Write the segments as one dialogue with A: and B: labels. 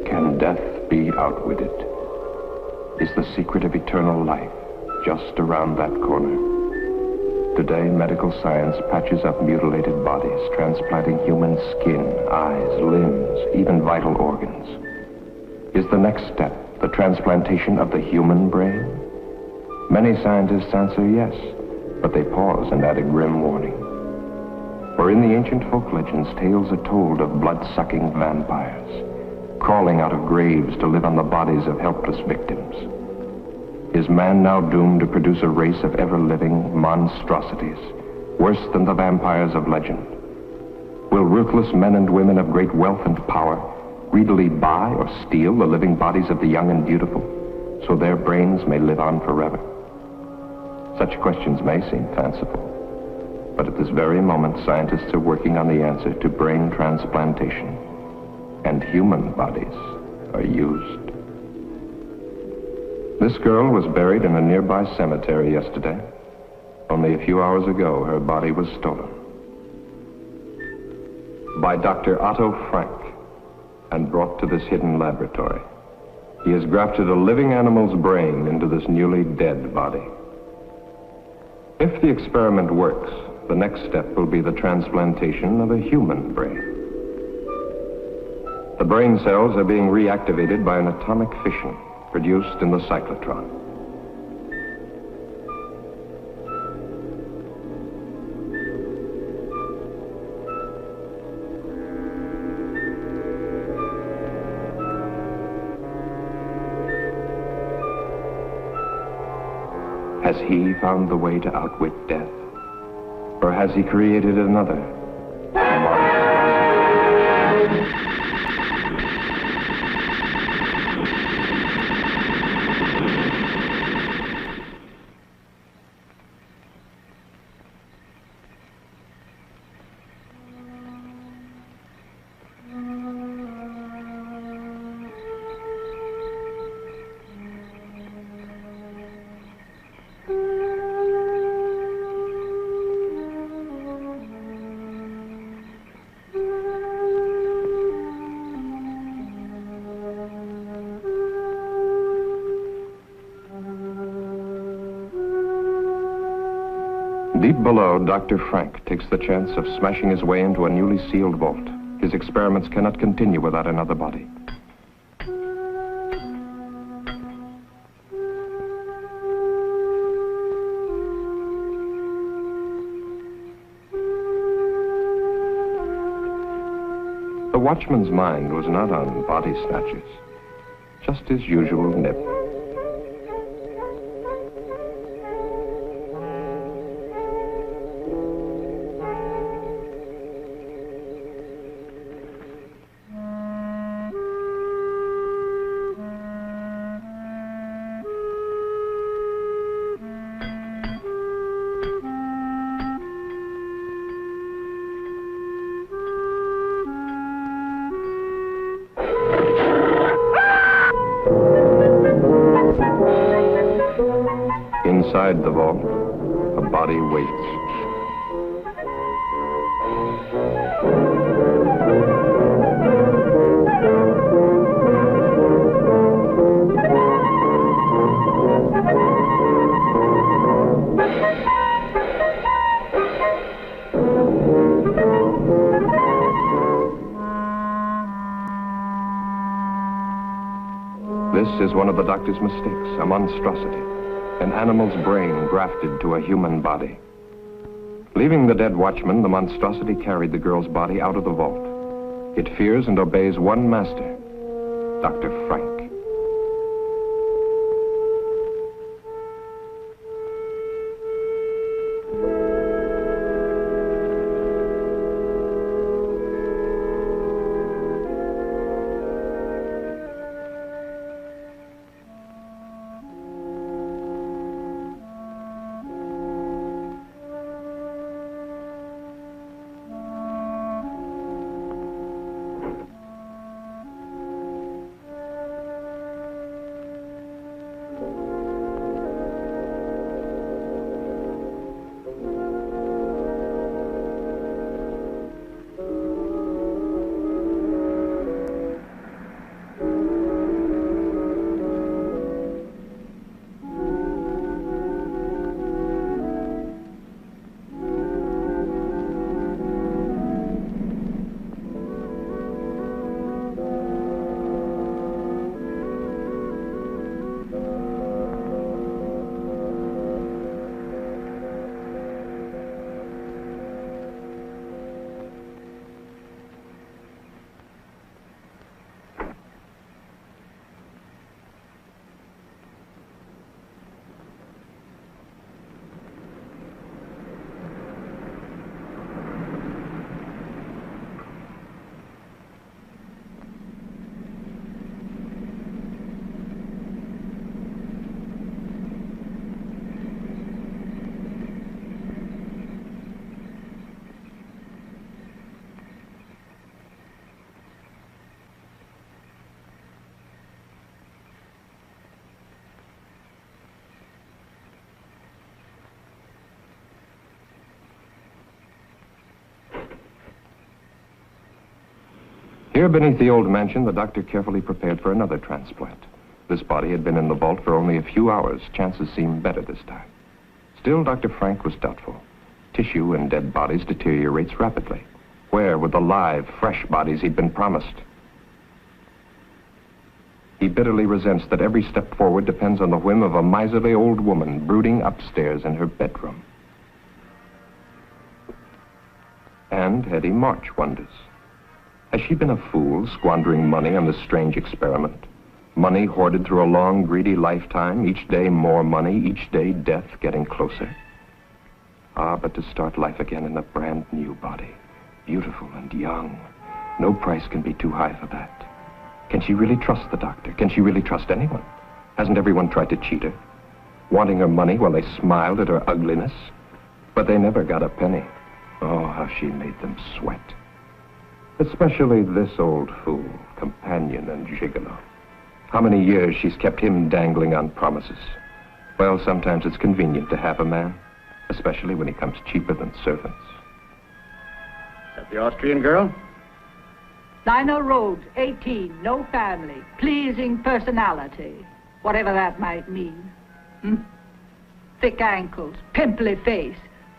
A: Can death be outwitted? Is the secret of eternal life just around that corner? Today, medical science patches up mutilated bodies, transplanting human skin, eyes, limbs, even vital organs. Is the next step the transplantation of the human brain? Many scientists answer yes, but they pause and add a grim warning. For in the ancient folk legends, tales are told of blood-sucking vampires, crawling out of graves to live on the bodies of helpless victims. Is man now doomed to produce a race of ever-living monstrosities, worse than the vampires of legend? Will ruthless men and women of great wealth and power greedily buy or steal the living bodies of the young and beautiful, so their brains may live on forever? Such questions may seem fanciful, but at this very moment, scientists are working on the answer to brain transplantation, and human bodies are used. This girl was buried in a nearby cemetery yesterday. Only a few hours ago, her body was stolen. By Dr. Otto Frank, and brought to this hidden laboratory. He has grafted a living animal's brain into this newly dead body. If the experiment works, the next step will be the transplantation of a human brain. The brain cells are being reactivated by an atomic fission produced in the cyclotron. Has he found the way to outwit death? Or has he created another? Deep below, Dr. Frank takes the chance of smashing his way into a newly sealed vault. His experiments cannot continue without another body. The watchman's mind was not on body snatchers, just his usual nip. Inside the vault, a body waits. This is one of the doctor's mistakes, a monstrosity. An animal's brain grafted to a human body. Leaving the dead watchman, the monstrosity carried the girl's body out of the vault. It fears and obeys one master, Dr. Frank. Here beneath the old mansion, the doctor carefully prepared for another transplant. This body had been in the vault for only a few hours. Chances seemed better this time. Still, Dr. Frank was doubtful. Tissue in dead bodies deteriorates rapidly. Where were the live, fresh bodies he'd been promised? He bitterly resents that every step forward depends on the whim of a miserly old woman brooding upstairs in her bedroom. And Hetty March wonders. Has she been a fool, squandering money on this strange experiment? Money hoarded through a long, greedy lifetime, each day more money, each day death getting closer. Ah, but to start life again in a brand new body, beautiful and young, no price can be too high for that. Can she really trust the doctor? Can she really trust anyone? Hasn't everyone tried to cheat her? Wanting her money while they smiled at her ugliness? But they never got a penny. Oh, how she made them sweat. Especially this old fool, companion and gigolo. How many years she's kept him dangling on promises. Well, sometimes it's convenient to have a man, especially when he comes cheaper than servants.
B: Is that the Austrian girl?
C: Lionel Rhodes, 18, no family, pleasing personality, whatever that might mean. Thick ankles, pimply face,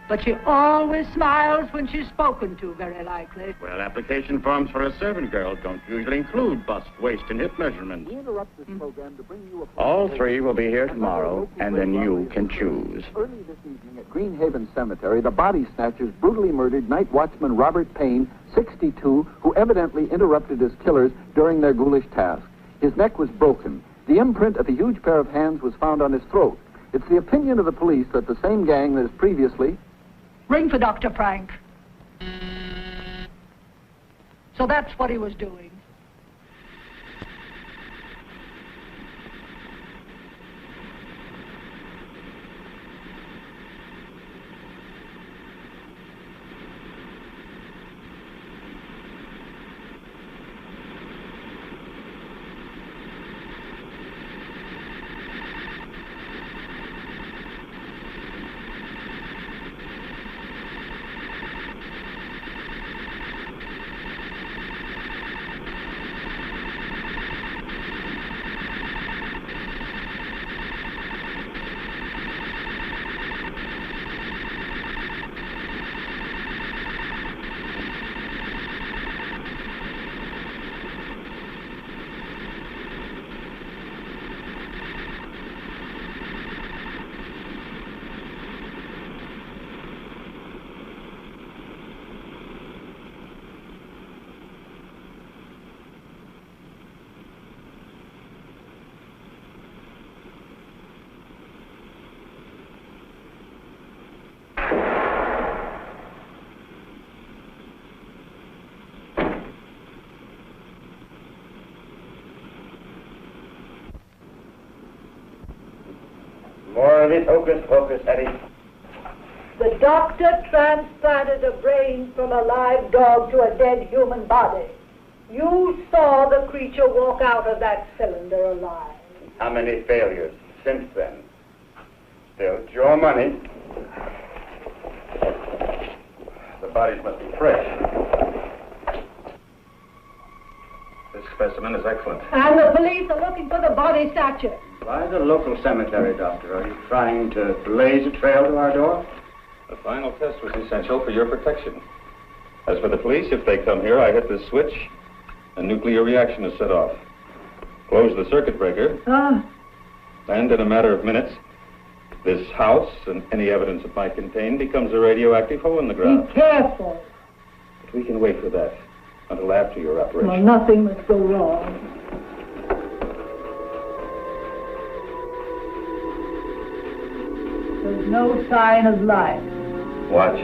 C: but she always smiles when she's spoken to, very likely.
B: Well, application forms for a servant girl don't usually include bust, waist, and hip measurements.
D: We interrupt this program to bring you a...
B: All three will be here tomorrow, and then you can choose.
D: Early this evening at Greenhaven Cemetery, the body snatchers brutally murdered night watchman Robert Payne, 62, who evidently interrupted his killers during their ghoulish task. His neck was broken. The imprint of a huge pair of hands was found on his throat. It's the opinion of the police that the same gang that has previously...
C: Ring for Dr. Frank. So that's what he was doing.
B: More of this hocus pocus, Hetty.
C: The doctor transplanted a brain from a live dog to a dead human body. You saw the creature walk out of that cylinder alive.
B: How many failures since then? Still, it's your money. The bodies must be fresh. This specimen is excellent.
C: And the police are looking for the body snatcher.
B: Why the local cemetery, Doctor? Are you trying to blaze a trail to our door?
E: The final test was essential for your protection. As for the police, if they come here, I hit this switch, a nuclear reaction is set off. Close the circuit breaker, and in a matter of minutes, this house and any evidence it might contain becomes a radioactive hole in the ground.
C: Be careful.
E: But we can wait for that until after your operation.
C: Well, nothing must go wrong. There's no sign of life.
E: Watch.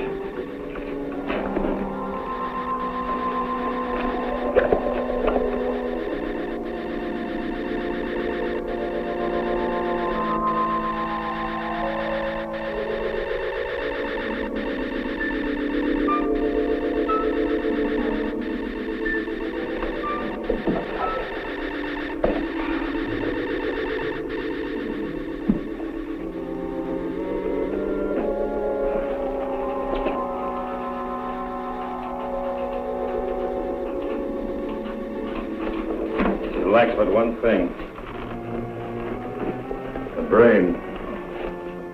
E: It lacks but one thing. The brain.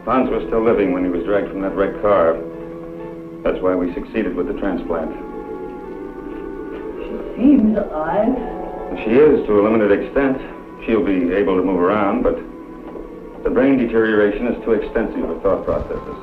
E: Hans was still living when he was dragged from that wrecked car. That's why we succeeded with the transplant.
F: She seems alive.
E: She is, to a limited extent. She'll be able to move around, but the brain deterioration is too extensive for thought processes.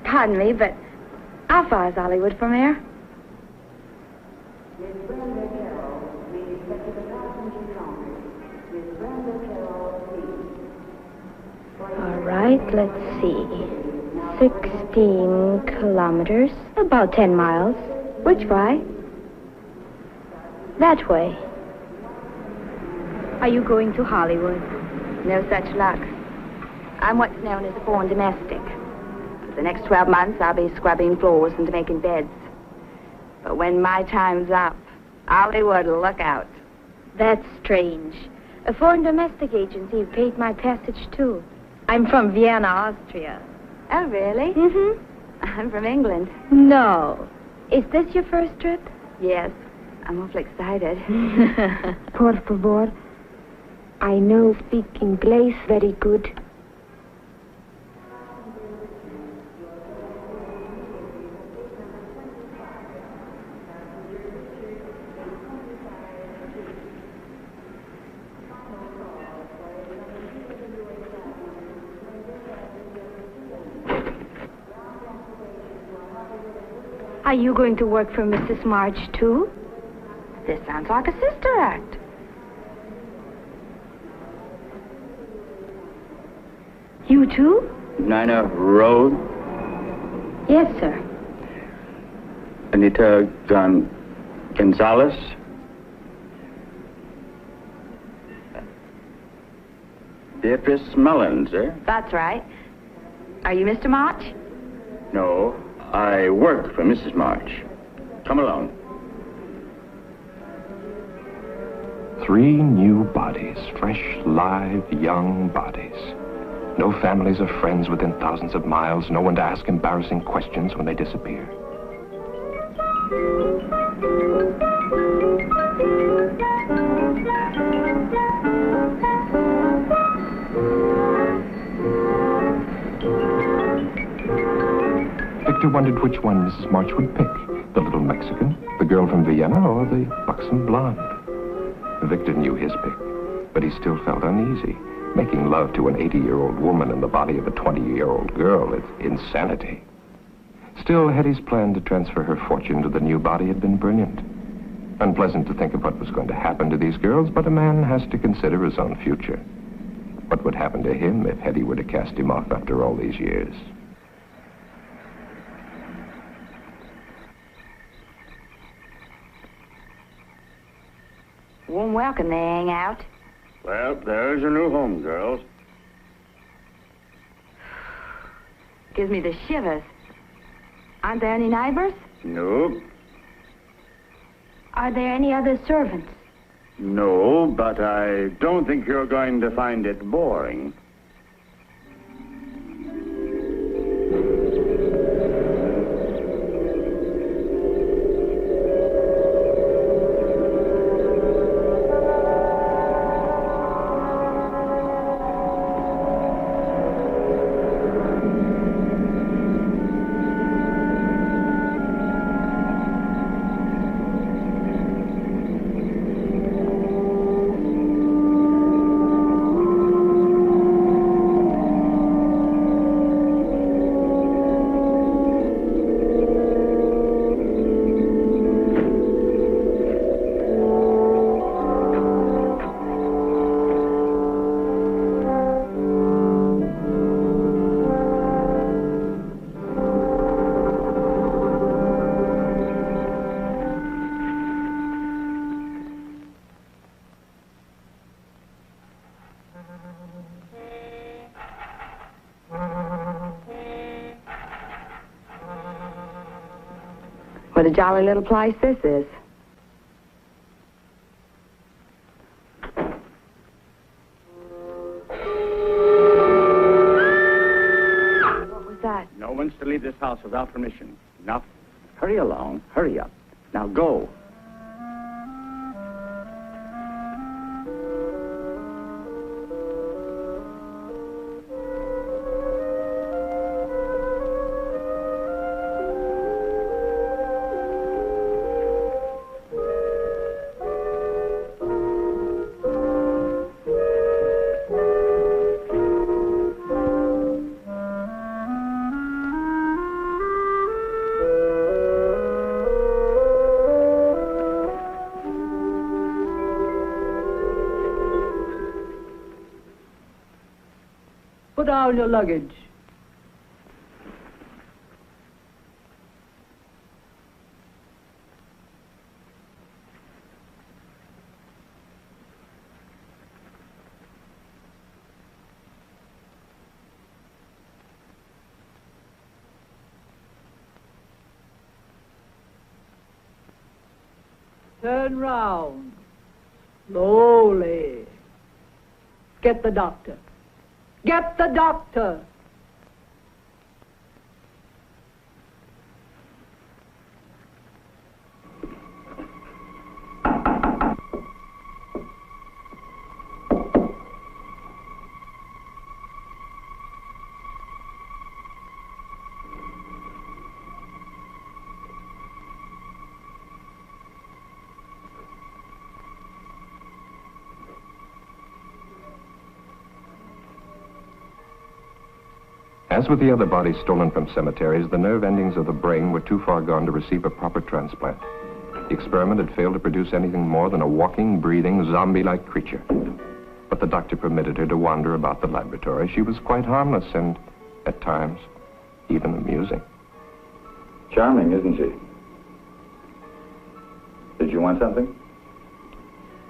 G: Pardon me, but how far is Hollywood from here? All right, let's see. 16 kilometers, about 10 miles. Which way? That way. Are you going to Hollywood? No such luck. I'm what's known as a foreign domestic. For the next 12 months, I'll be scrubbing floors and making beds. But when my time's up, Hollywood will look out. That's strange. A foreign domestic agency paid my passage, too. I'm from Vienna, Austria. Oh, really? Mm-hmm. I'm from England. No. Is this your first trip? Yes. I'm awfully excited.
H: Por favor. I know speak English very good.
G: Are you going to work for Mrs. March, too? This sounds like a sister act. You, too?
B: Nina Road?
G: Yes, sir.
B: Anita Gonzalez? Beatrice Mullins, eh?
G: That's right. Are you Mr. March?
B: No, I work for Mrs. March. Come along.
A: 3 new bodies, fresh, live, young bodies. No families or friends within thousands of miles, no one to ask embarrassing questions when they disappear. Victor wondered which one Mrs. March would pick, the little Mexican, the girl from Vienna, or the buxom blonde. Victor knew his pick, but he still felt uneasy. Making love to an 80-year-old woman in the body of a 20-year-old girl, it's insanity. Still, Hetty's plan to transfer her fortune to the new body had been brilliant. Unpleasant to think of what was going to happen to these girls, but a man has to consider his own future. What would happen to him if Hetty were to cast him off after all these years?
G: Warm welcome, they hang out.
B: Well, there's your new home, girls.
G: Gives me the shivers. Aren't there any neighbors?
B: Nope.
G: Are there any other servants?
B: No, but I don't think you're going to find it boring.
G: What a jolly little place this is. What was that?
B: No one's to leave this house without permission. Now, hurry along. Hurry up. Now go.
C: Put down your luggage. Turn round. Slowly. Get the doctor. Get the doctor!
A: As with the other bodies stolen from cemeteries, the nerve endings of the brain were too far gone to receive a proper transplant. The experiment had failed to produce anything more than a walking, breathing, zombie-like creature. But the doctor permitted her to wander about the laboratory. She was quite harmless and, at times, even amusing.
E: Charming, isn't she? Did you want something?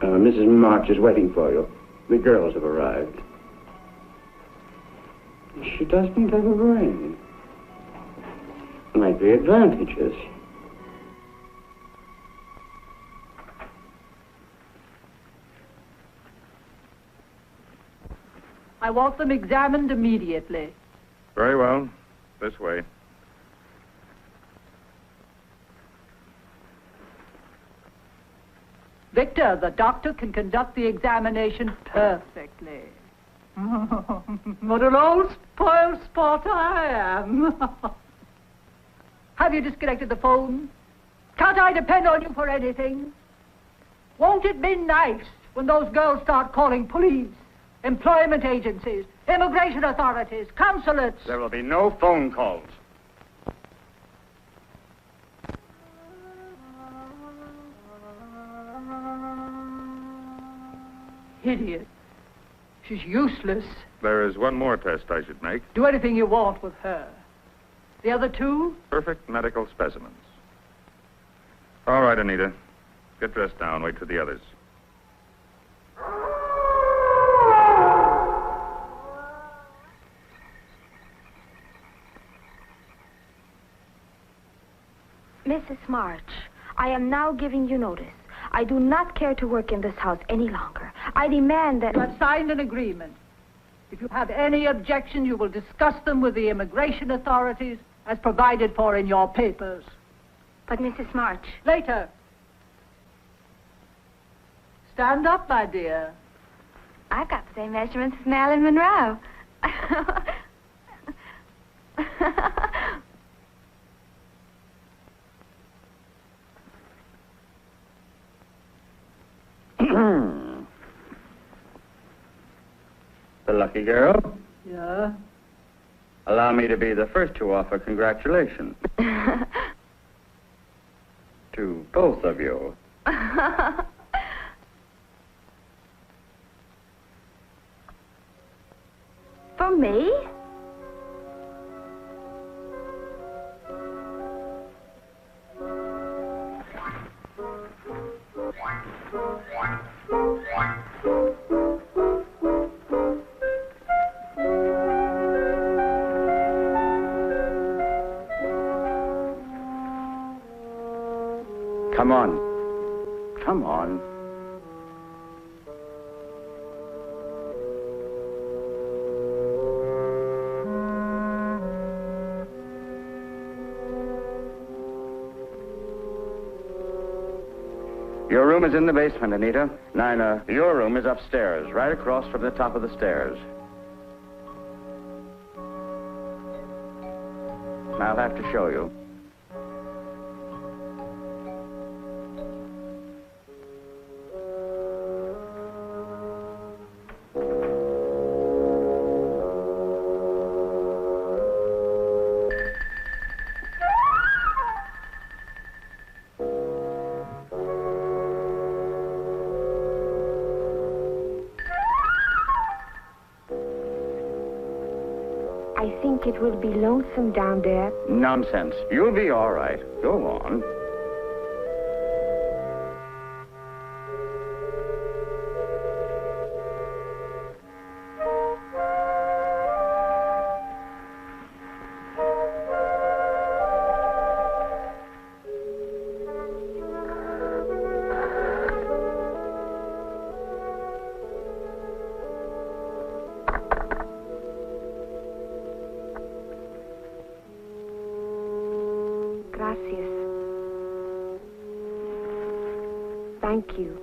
B: Mrs. March is waiting for you. The girls have arrived. She doesn't have a brain. Might be advantages.
C: I want them examined immediately.
E: Very well. This way.
C: Victor, the doctor can conduct the examination perfectly. What an old spoiled sport I am. Have you disconnected the phone? Can't I depend on you for anything? Won't it be nice when those girls start calling police, employment agencies, immigration authorities, consulates?
B: There will be no phone calls.
C: Idiot. She's useless.
E: There is one more test I should make.
C: Do anything you want with her. The other two?
E: Perfect medical specimens. All right, Anita. Get dressed now and wait for the others.
H: Mrs. March, I am now giving you notice. I do not care to work in this house any longer. I demand that...
C: You have signed an agreement. If you have any objection, you will discuss them with the immigration authorities as provided for in your papers.
H: But, Mrs. March...
C: Later. Stand up, my dear.
G: I've got the same measurements as Marilyn Monroe.
B: The lucky girl.
C: Yeah?
B: Allow me to be the first to offer congratulations. To both of you.
G: For me?
B: Come on. Your room is in the basement, Anita. Nina, your room is upstairs, right across from the top of the stairs. I'll have to show you.
H: I think it will be lonesome down there.
B: Nonsense. You'll be all right. Go on.
H: Gracias. Thank you.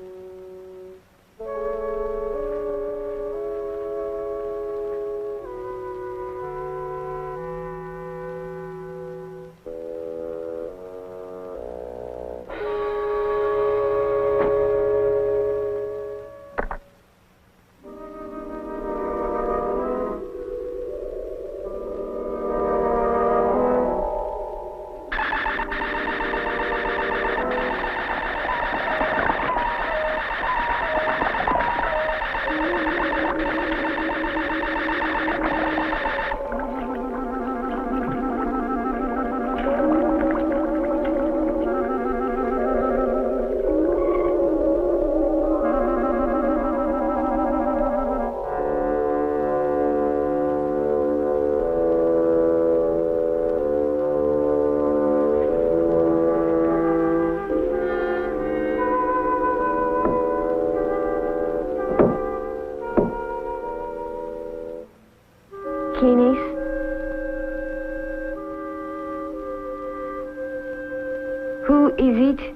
H: Who is it?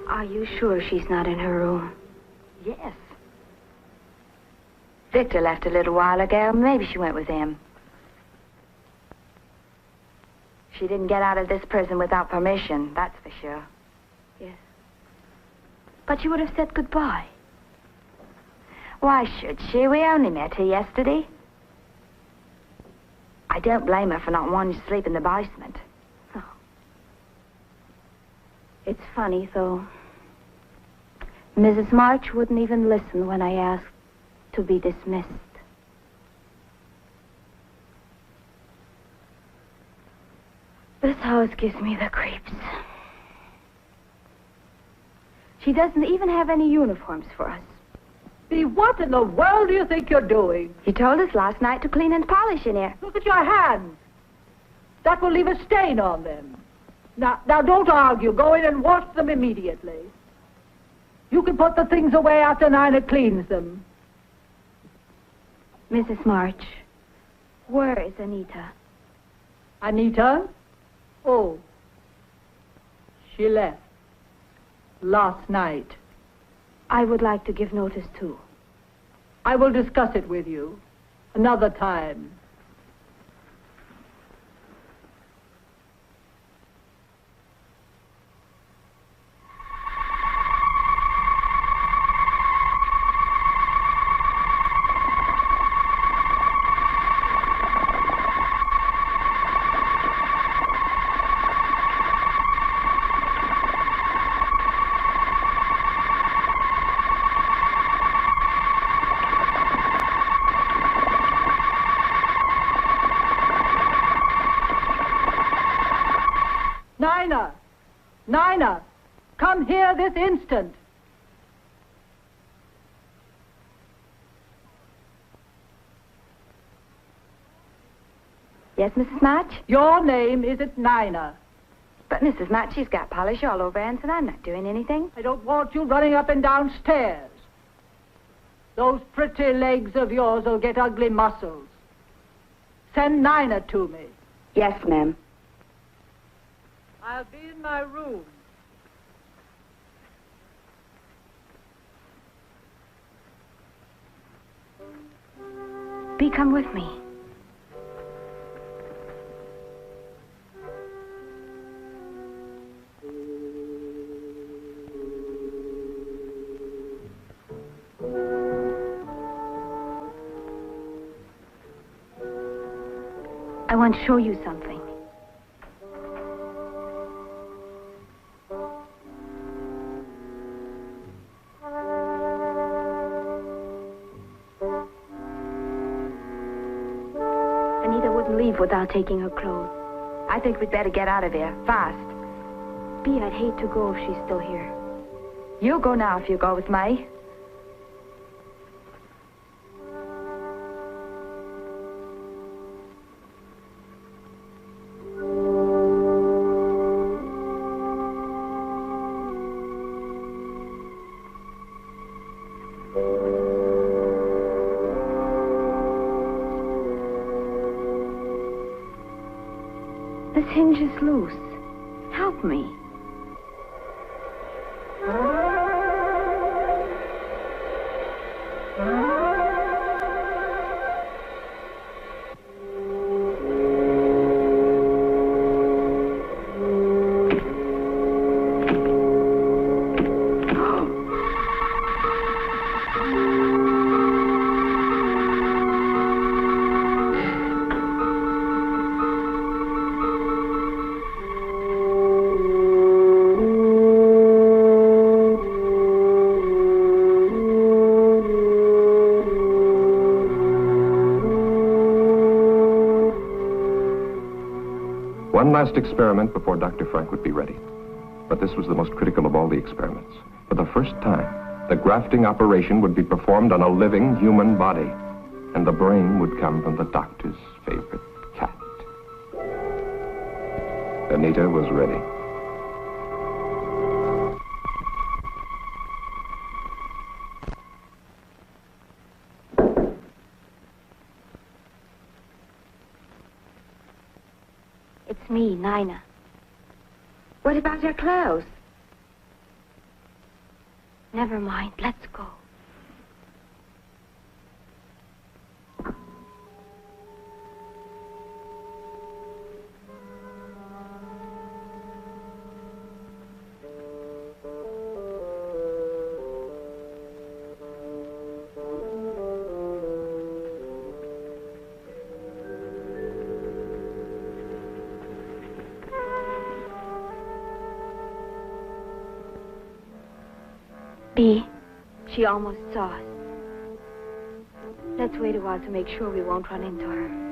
H: Are you sure she's not in her room?
G: Yes. Victor left a little while ago. Maybe she went with him. She didn't get out of this prison without permission, that's for sure.
H: Yes. But you would have said goodbye.
G: Why should she? We only met her yesterday. I don't blame her for not wanting to sleep in the basement.
H: Oh. It's funny, though. Mrs. March wouldn't even listen when I asked to be dismissed. This house gives me the creeps. She doesn't even have any uniforms for us.
C: Bea, what in the world do you think you're doing?
G: You told us last night to clean and polish in here.
C: Look at your hands. That will leave a stain on them. Now, don't argue. Go in and wash them immediately. You can put the things away after Nina cleans them.
H: Mrs. March, where is Anita?
C: Anita? Oh. She left. Last night.
H: I would like to give notice, too.
C: I will discuss it with you. Another time. Nina, come here this instant.
G: Yes, Mrs. March?
C: Your name isn't Nina.
G: But, Mrs. March, she's got polish all over her hands, and I'm not doing anything.
C: I don't want you running up and down stairs. Those pretty legs of yours will get ugly muscles. Send Nina to me.
G: Yes, ma'am.
C: I'll be in my room.
H: Bee, come with me. I want to show you something. Anita wouldn't leave without taking her clothes.
G: I think we'd better get out of here, fast.
H: Bee, I'd hate to go if she's still here.
G: You go now if you go with me.
H: This hinge is loose. Help me.
A: One last experiment before Dr. Frank would be ready. But this was the most critical of all the experiments. For the first time, the grafting operation would be performed on a living human body, and the brain would come from the doctor's favorite cat. Anita was ready.
H: It's me, Nina.
G: What about your clothes?
H: Never mind. Let's go. Bee, she almost saw us. Let's wait a while to make sure we won't run into her.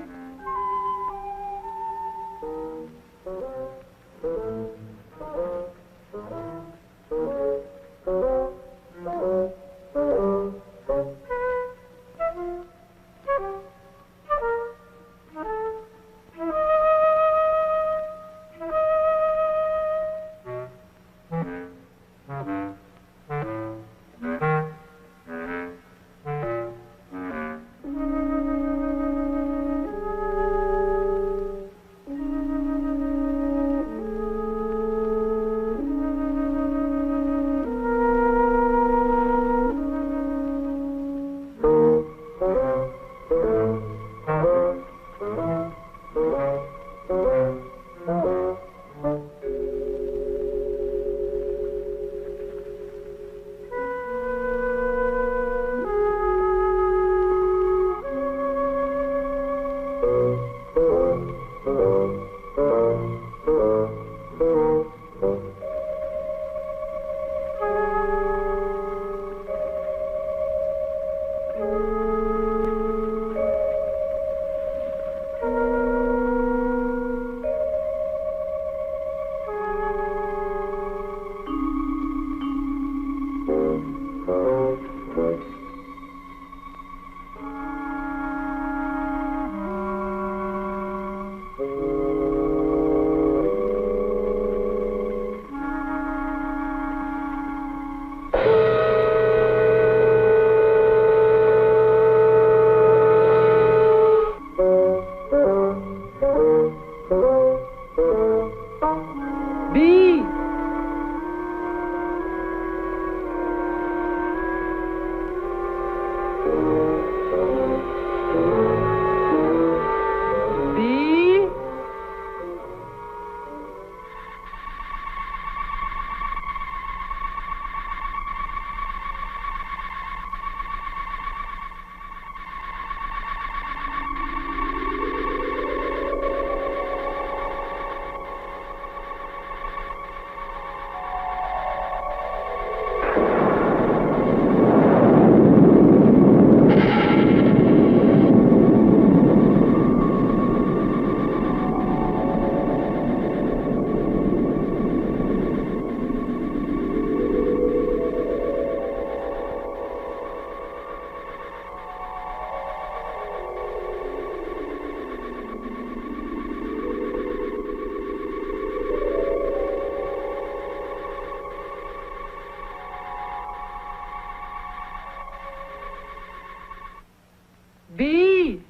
C: V!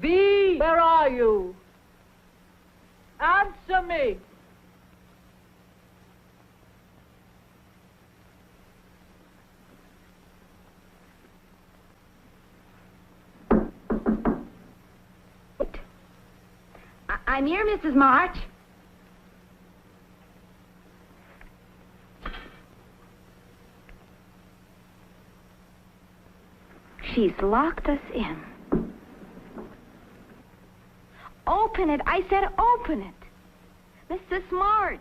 C: V! Where are you? Answer me!
G: I'm here, Mrs. March. She's locked us in. Open it. I said open it. Mrs. March.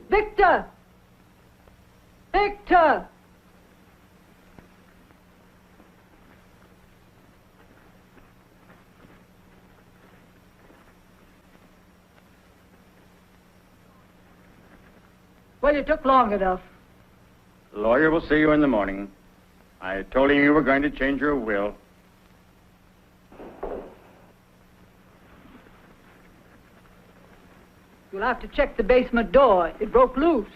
C: Victor! Victor! Well, you took long enough.
B: The lawyer will see you in the morning. I told him you were going to change your will.
C: You'll have to check the basement door. It broke loose.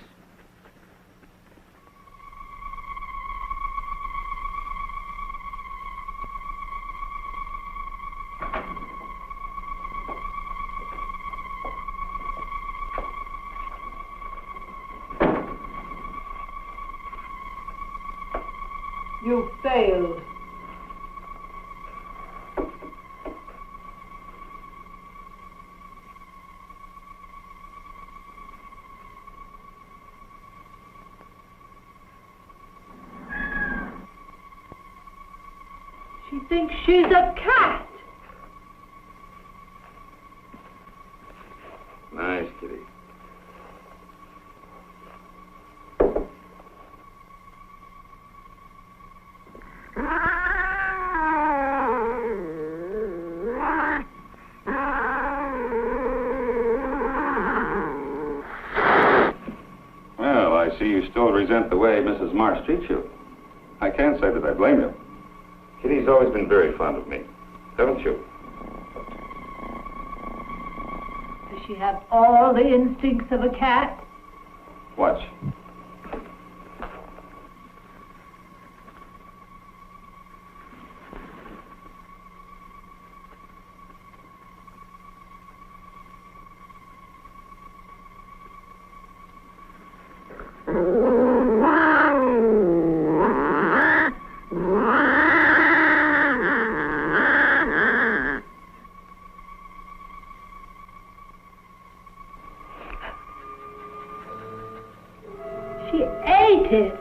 C: You failed. She thinks she's a cat.
E: Nice, kitty. Well, I see you still resent the way Mrs. Marsh treats you. I can't say that I blame you. Kitty's always been very fond of me, haven't you?
C: Does she have all the instincts of a cat?
E: Watch.
C: She ate it.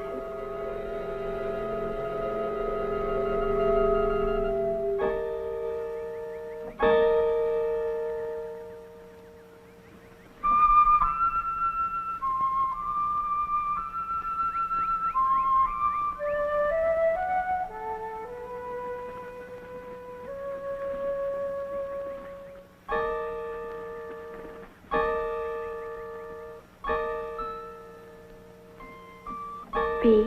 H: B.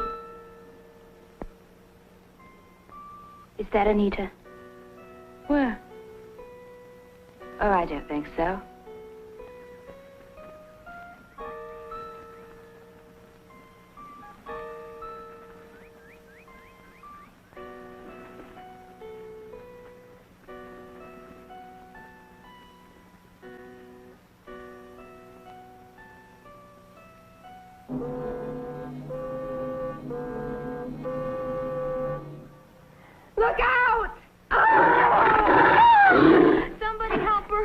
H: Is that Anita?
G: Where? Oh, I don't think so. Look out! Oh! Somebody help her.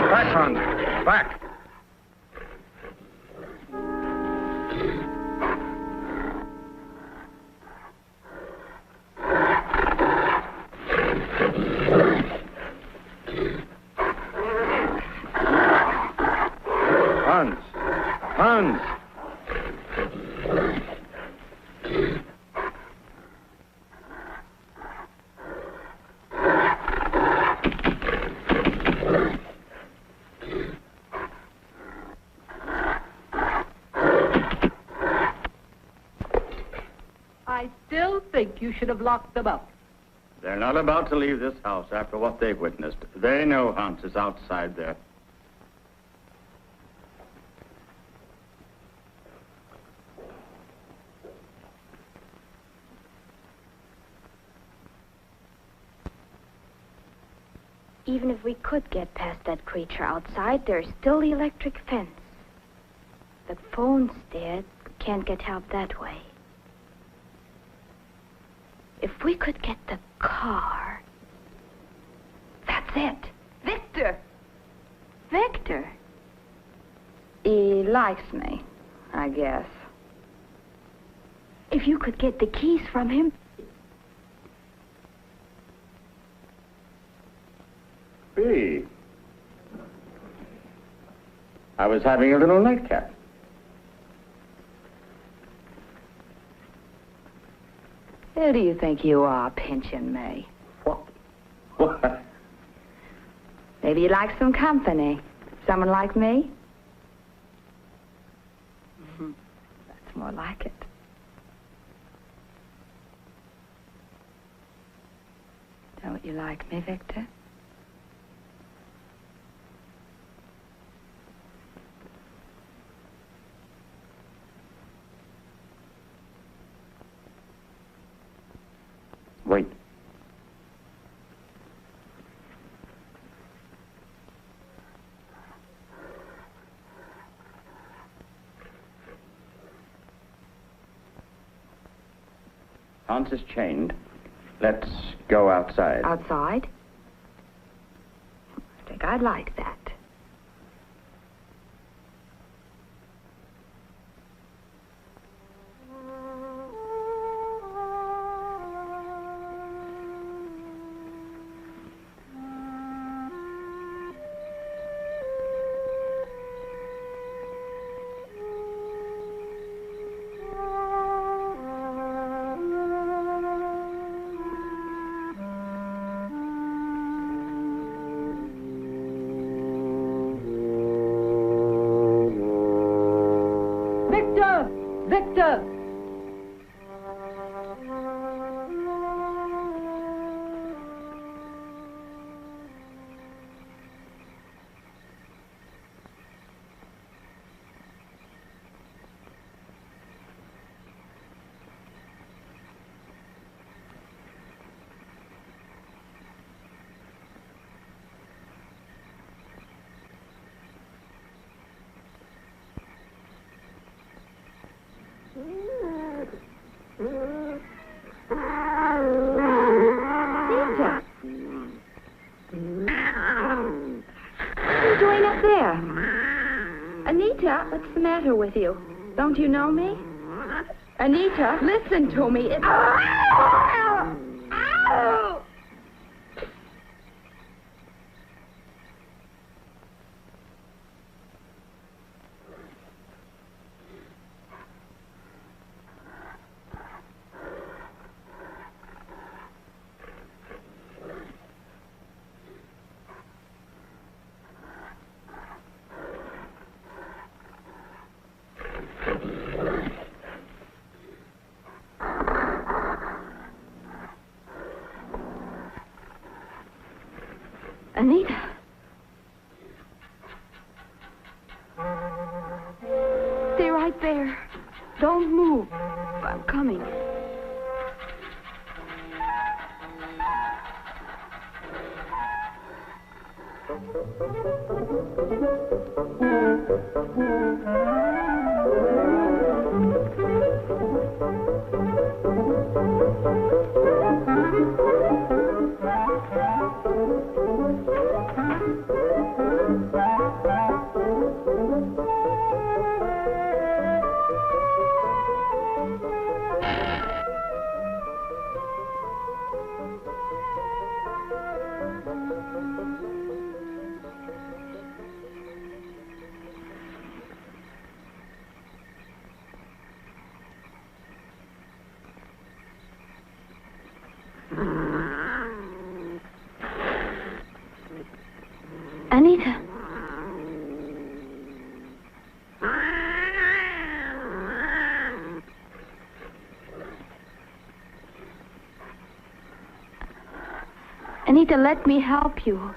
B: Back, Hans. Back. Hans! Hans!
C: I still think you should have locked them up.
B: They're not about to leave this house after what they've witnessed. They know Hans is outside there.
H: Even if we could get past that creature outside, there's still the electric fence. The phone's dead. Can't get help that way. If we could get the car... That's it. Victor! Victor?
G: He likes me, I guess.
H: If you could get the keys from him...
B: B. I was having a little nightcap.
G: Who do you think you are, pinching me?
B: What? What?
G: Maybe you'd like some company. Someone like me? That's more like it. Don't you like me, Victor?
B: Wait. Hans is chained. Let's go outside.
G: Outside? I think I'd like that.
C: Victor!
G: Anita, what's the matter with you? Don't you know me? Anita, listen to me. It's... Anita. Stay right there. Don't move. I'm coming.
H: Anita, let me help you.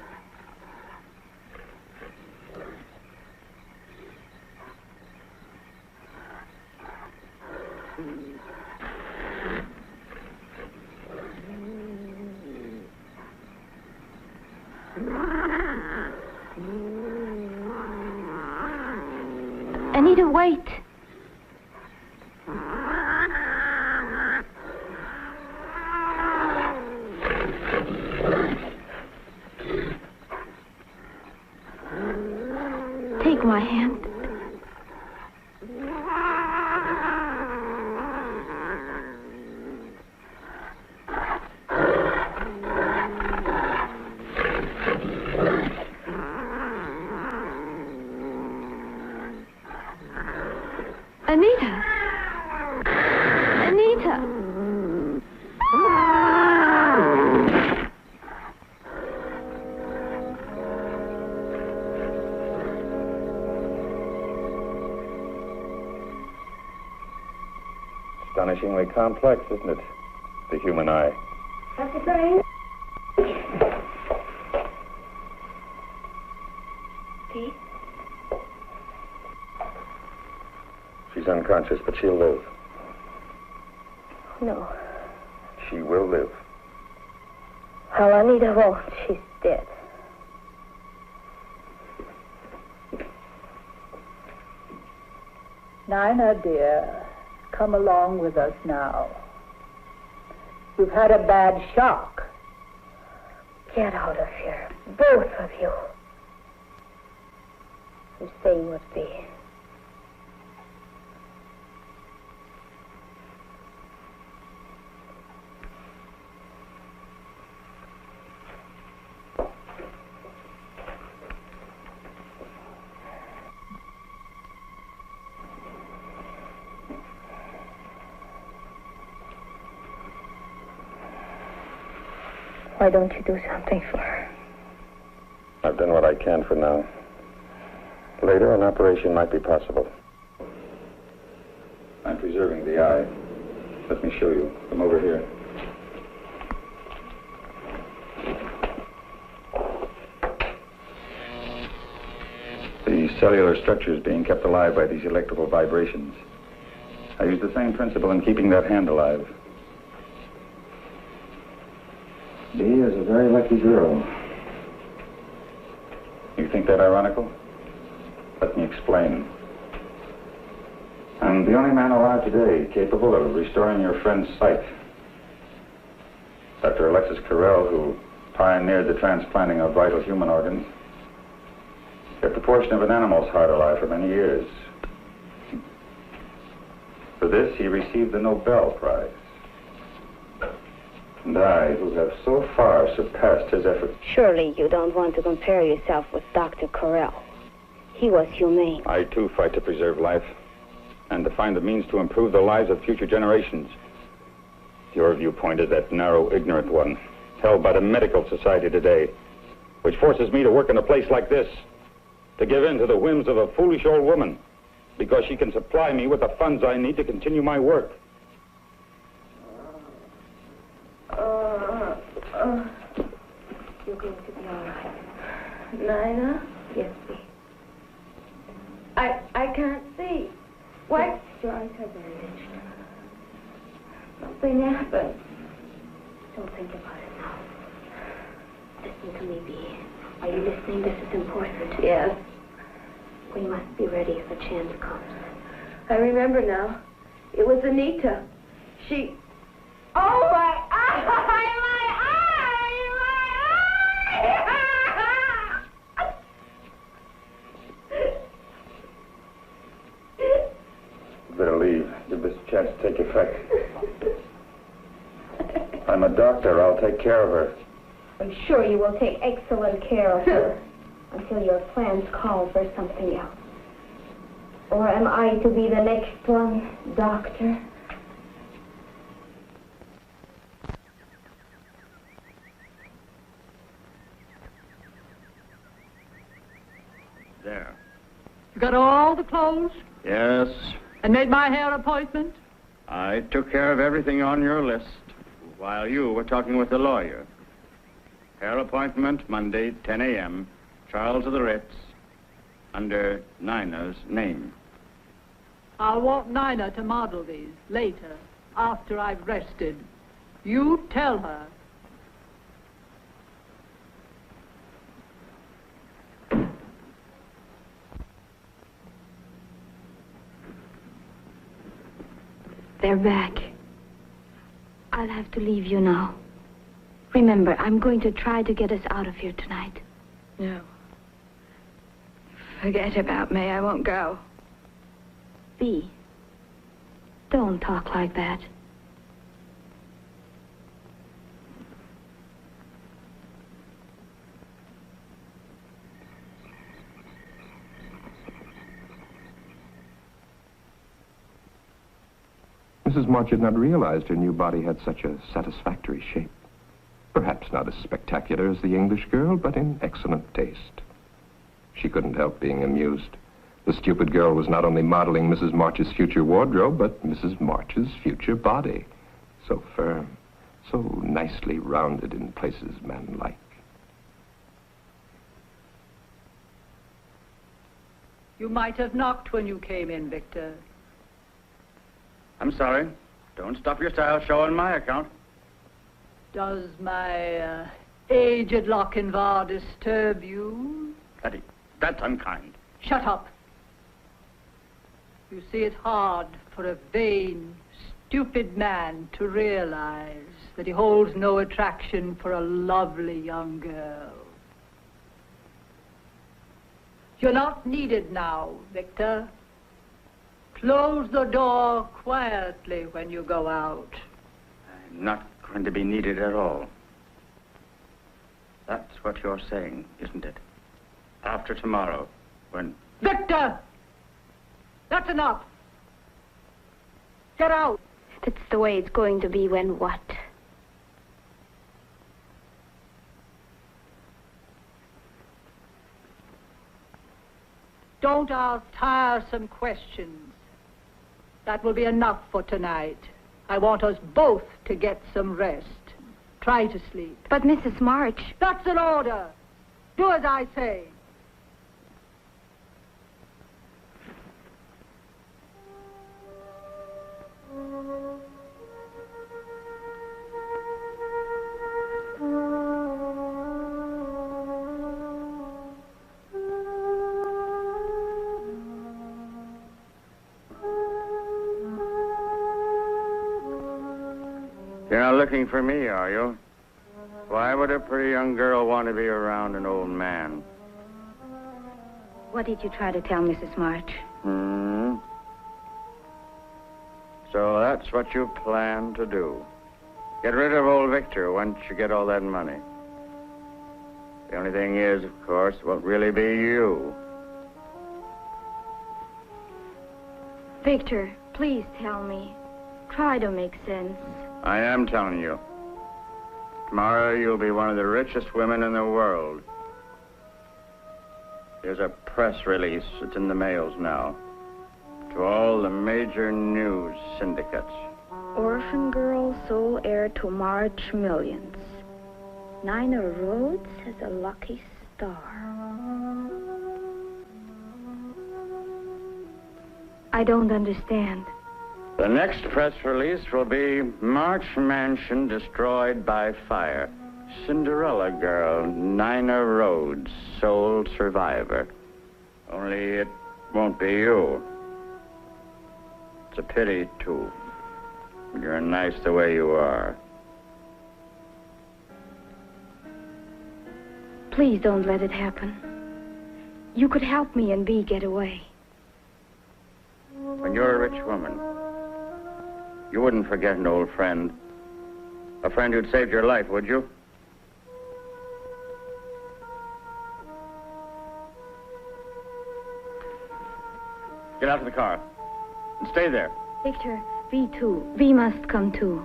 H: Anita, wait. Take my hand. Anita! Anita!
E: Astonishingly complex, isn't it? The human eye.
H: Dr. Brain? Pete?
E: She's unconscious, but she'll live.
H: No.
E: She will live.
H: Oh, Anita won't. She's dead.
C: Nina, dear, come along with us now. You've had a bad shock.
H: Get out of here. Both of you. You say you would be. Why don't you do something for her?
E: I've done what I can for now. Later, an operation might be possible. I'm preserving the eye. Let me show you. Come over here. The cellular structure is being kept alive by these electrical vibrations. I use the same principle in keeping that hand alive. Dee is a very lucky girl. You think that ironical? Let me explain. I'm the only man alive today capable of restoring your friend's sight. Dr. Alexis Carrel, who pioneered the transplanting of vital human organs, kept a portion of an animal's heart alive for many years. For this, he received the Nobel Prize. And I, who have so far surpassed his efforts.
H: Surely you don't want to compare yourself with Dr. Carrel. He was humane.
E: I, too, fight to preserve life and to find the means to improve the lives of future generations. Your viewpoint is that narrow, ignorant one, held by the medical society today, which forces me to work in a place like this, to give in to the whims of a foolish old woman, because she can supply me with the funds I need to continue my work.
H: You're going to be all right.
G: Nina?
H: Yes, please.
G: I can't see. What?
H: Your eyes are very itchy.
G: Something happened.
H: Don't think about it now. Listen to me, Bee. Are you listening? This is important.
G: Yes.
H: We must be ready if a chance comes.
G: I remember now. It was Anita. She... Oh, my eye! My eye!
E: Better leave. Give this chance to take effect. I'm a doctor. I'll take care of her.
H: I'm sure you will take excellent care of her until your plans call for something else. Or am I to be the next one, Doctor?
B: There.
C: You got all the clothes
B: Yes,
C: and made my hair appointment?
B: I took care of everything on your list while you were talking with the lawyer. Hair appointment Monday, 10 a.m. Charles of the Ritz, under Nina's name.
C: I'll want Nina to model these later, after I've rested. You tell her.
H: They're back. I'll have to leave you now. Remember, I'm going to try to get us out of here tonight.
G: No. Forget about me. I won't go.
H: Bea, don't talk like that.
A: Mrs. March had not realized her new body had such a satisfactory shape. Perhaps not as spectacular as the English girl, but in excellent taste. She couldn't help being amused. The stupid girl was not only modeling Mrs. March's future wardrobe, but Mrs. March's future body. So firm, so nicely rounded in places man-like.
C: You might have knocked when you came in, Victor.
B: I'm sorry. Don't stop your style show on my account.
C: Does my aged Lochinvar disturb you?
B: Betty, that's unkind.
C: Shut up. You see, it's hard for a vain, stupid man to realize that he holds no attraction for a lovely young girl. You're not needed now, Victor. Close the door quietly when you go out.
B: I'm not going to be needed at all. That's what you're saying, isn't it? After tomorrow, when...
C: Victor! That's enough. Get out.
H: That's the way it's going to be when what?
C: Don't ask tiresome questions. That will be enough for tonight. I want us both to get some rest. Try to sleep.
H: But Mrs. March...
C: That's an order. Do as I say.
B: You're not looking for me, are you? Why would a pretty young girl want to be around an old man?
H: What did you try to tell Mrs. March?
B: So that's what you plan to do. Get rid of old Victor once you get all that money. The only thing is, of course, it won't really be you.
H: Victor, please tell me. Try to make sense.
B: I am telling you. Tomorrow you'll be one of the richest women in the world. There's a press release. It's in the mails now. To all the major news syndicates.
H: Orphan girl, sole heir to March millions. Nina Rhodes has a lucky star. I don't understand.
B: The next press release will be March Mansion destroyed by fire. Cinderella girl, Nina Rhodes, sole survivor. Only it won't be you. It's a pity, too. You're nice the way you are.
H: Please don't let it happen. You could help me and Bea get away.
B: When you're a rich woman, you wouldn't forget an old friend. A friend who'd saved your life, would you? Get out of the car. And stay there.
H: Victor, Bea too. Bea must come too.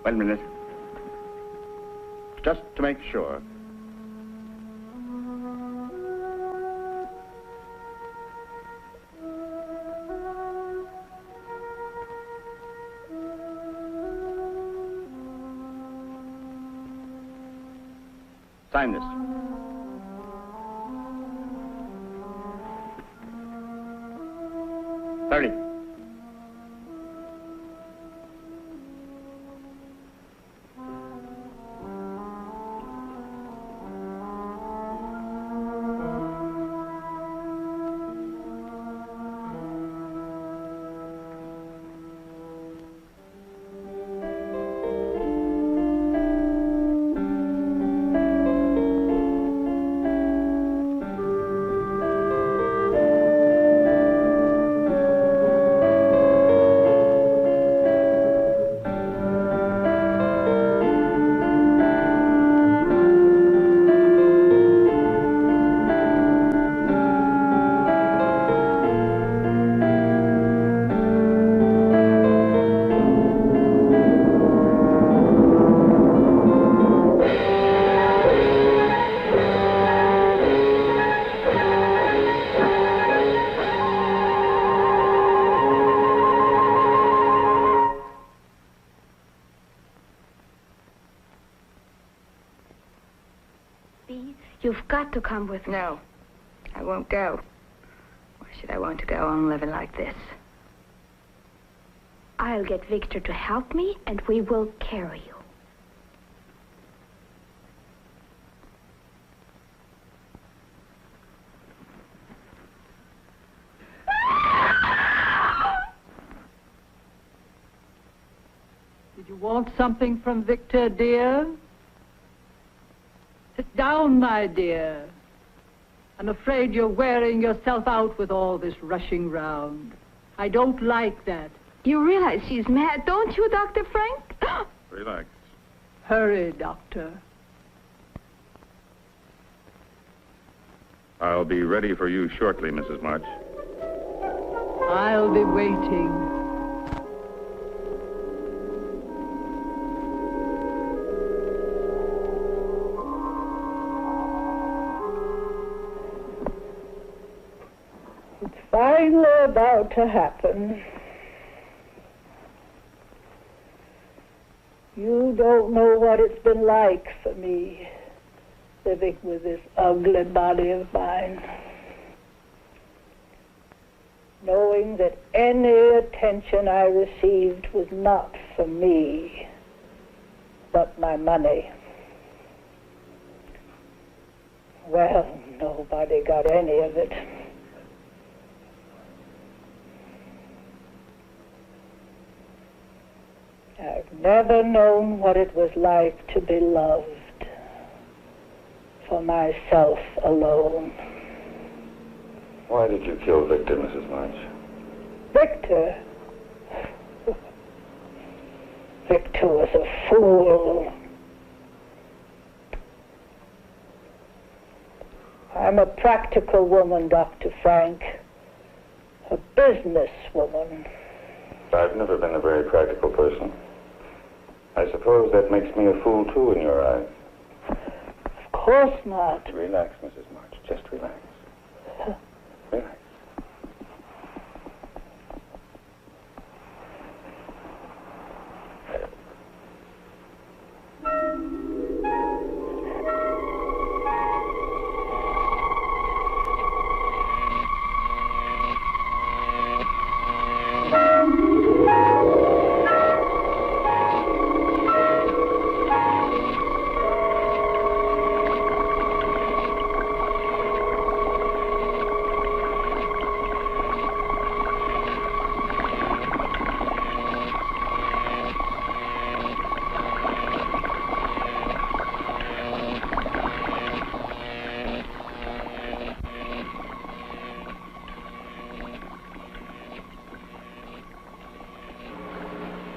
B: Wait a minute. Just to make sure. Sign this. Hurry.
G: You've got to come with me. No, I won't go. Why should I want to go on living like this? I'll get Victor to help me, and we will carry you.
C: Did you want something from Victor, dear? Sit down, my dear. I'm afraid you're wearing yourself out with all this rushing round. I don't like that.
G: You realize she's mad, don't you, Dr. Frank?
E: Relax.
C: Hurry, Doctor.
E: I'll be ready for you shortly, Mrs. March.
C: I'll be waiting.
F: Finally about to happen. You don't know what it's been like for me, living with this ugly body of mine. Knowing that any attention I received was not for me, but my money. Well, nobody got any of it. I've never known what it was like to be loved for myself alone.
E: Why did you kill Victor, Mrs. March?
F: Victor? Victor was a fool. I'm a practical woman, Dr. Frank. A business woman.
E: I've never been a very practical person. I suppose that makes me a fool, too, in your eyes.
F: Of course not.
E: Relax, Mrs. March. Just relax. Relax.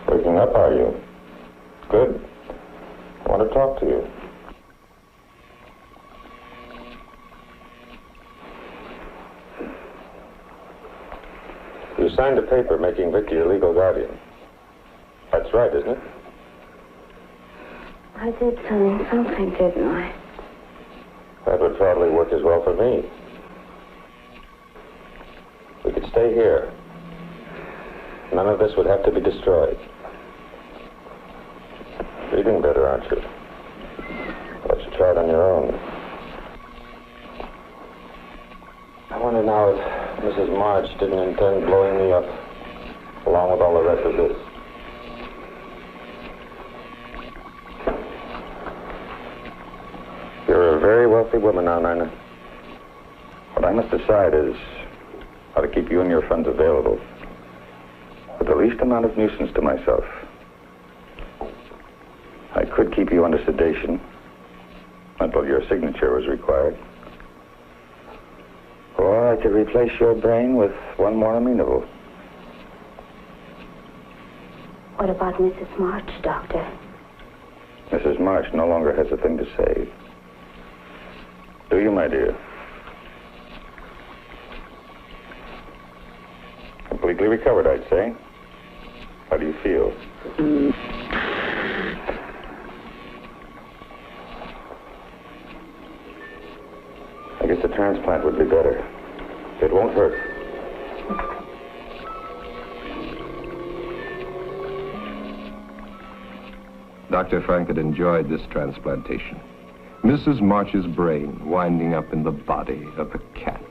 E: Waking up, are you? Good. I want to talk to you. You signed a paper making Vicky your legal guardian. That's right, isn't it?
H: I did sign something, didn't I?
E: That would probably work as well for me. We could stay here. None of this would have to be destroyed. Reading better, aren't you? Let's try. decide on your own. I wonder now if Mrs. March didn't intend blowing me up, along with all the rest of this. You're a very wealthy woman now, Nina. What I must decide is how to keep you and your funds available with the least amount of nuisance to myself. I could keep you under sedation until your signature was required. Or I could replace your brain with one more amenable.
H: What about Mrs. March, Doctor?
E: Mrs. March no longer has a thing to say. Do you, my dear? Completely recovered, I'd say. How do you feel? I guess a transplant would be better. It won't hurt.
A: Dr. Frank had enjoyed this transplantation. Mrs. March's brain winding up in the body of a cat.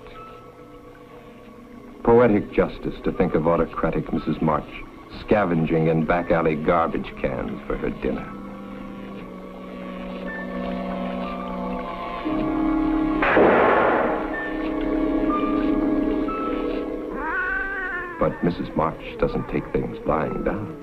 A: Poetic justice to think of autocratic Mrs. March scavenging in back alley garbage cans for her dinner. But Mrs. March doesn't take things lying down.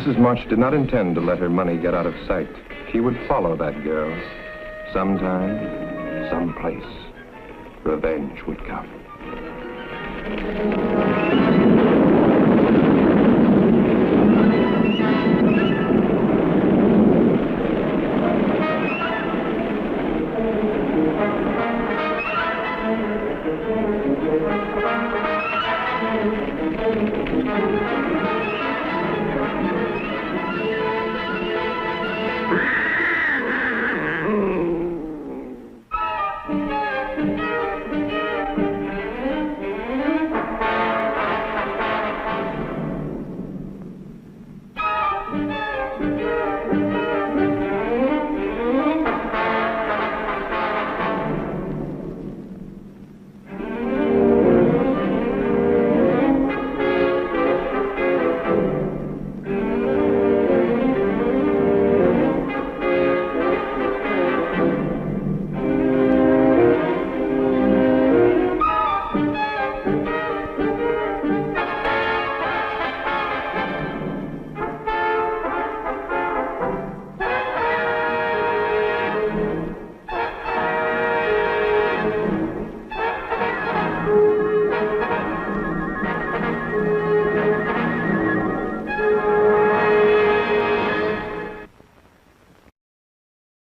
A: Mrs. March did not intend to let her money get out of sight. She would follow that girl. Sometime, someplace, revenge would come.